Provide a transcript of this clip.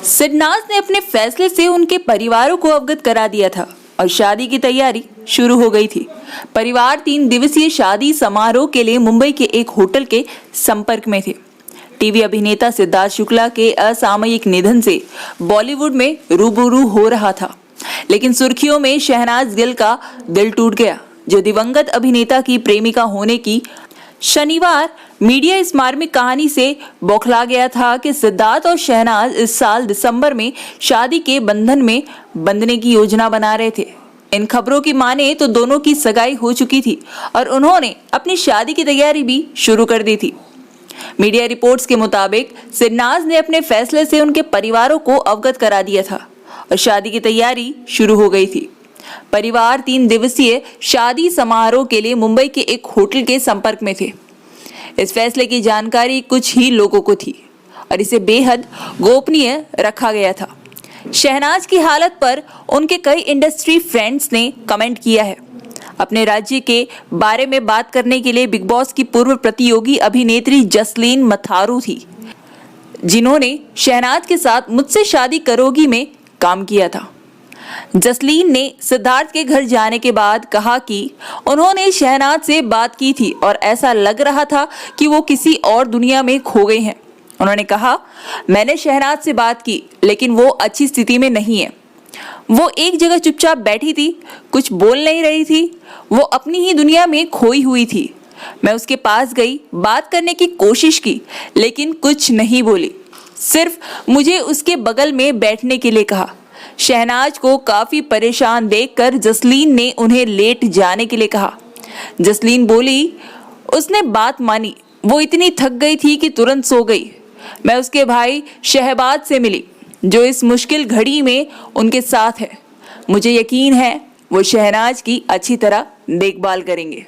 सिडनाज ने अपने फैसले से उनके परिवारों को अवगत करा दिया था और शादी की तैयारी शुरू हो गई थी। परिवार 3 दिवसीय शादी समारोह के लिए मुंबई के एक होटल के संपर्क में थे। टीवी अभिनेता सिद्धार्थ शुक्ला के असामयिक निधन से बॉलीवुड में रूबरू हो रहा था, लेकिन सुर्खियों में शहनाज गिल का दिल टूट गया, जो दिवंगत अभिनेता की प्रेमिका होने की शनिवार मीडिया इस मार्मिक कहानी से बौखला गया था कि सिद्धार्थ और शहनाज इस साल दिसंबर में शादी के बंधन में बंधने की योजना बना रहे थे। इन खबरों की माने तो दोनों की सगाई हो चुकी थी और उन्होंने अपनी शादी की तैयारी भी शुरू कर दी थी। मीडिया रिपोर्ट्स के मुताबिक सिडनाज ने अपने फैसले से उनके परिवारों को अवगत करा दिया था और शादी की तैयारी शुरू हो गई थी। परिवार 3 दिवसीय शादी समारोह के लिए मुंबई के एक होटल के संपर्क में थे। इस फैसले की जानकारी कुछ ही लोगों को थी और इसे बेहद गोपनीय रखा गया था। शहनाज की हालत पर उनके कई इंडस्ट्री फ्रेंड्स ने कमेंट किया है। अपने राज्य के बारे में बात करने के लिए बिग बॉस की पूर्व प्रतियोगी अभिनेत्री जसलीन मथारू थी, जिन्होंने शहनाज के साथ मुझसे शादी करोगी में काम किया था। जसलीन ने सिद्धार्थ के घर जाने के बाद कहा कि उन्होंने शहनाज से बात की थी और ऐसा लग रहा था कि वो किसी और दुनिया में खो गए हैं। उन्होंने कहा, मैंने शहनाज से बात की लेकिन वो अच्छी स्थिति में नहीं है। वो एक जगह चुपचाप बैठी थी, कुछ बोल नहीं रही थी, वो अपनी ही दुनिया में खोई हुई थी। मैं उसके पास गई, बात करने की कोशिश की लेकिन कुछ नहीं बोली, सिर्फ मुझे उसके बगल में बैठने के लिए कहा। शहनाज को काफी परेशान देखकर जसलीन ने उन्हें लेट जाने के लिए कहा। जसलीन बोली, उसने बात मानी। वो इतनी थक गई थी कि तुरंत सो गई। मैं उसके भाई शहबाज से मिली, जो इस मुश्किल घड़ी में उनके साथ है। मुझे यकीन है वो शहनाज की अच्छी तरह देखभाल करेंगे।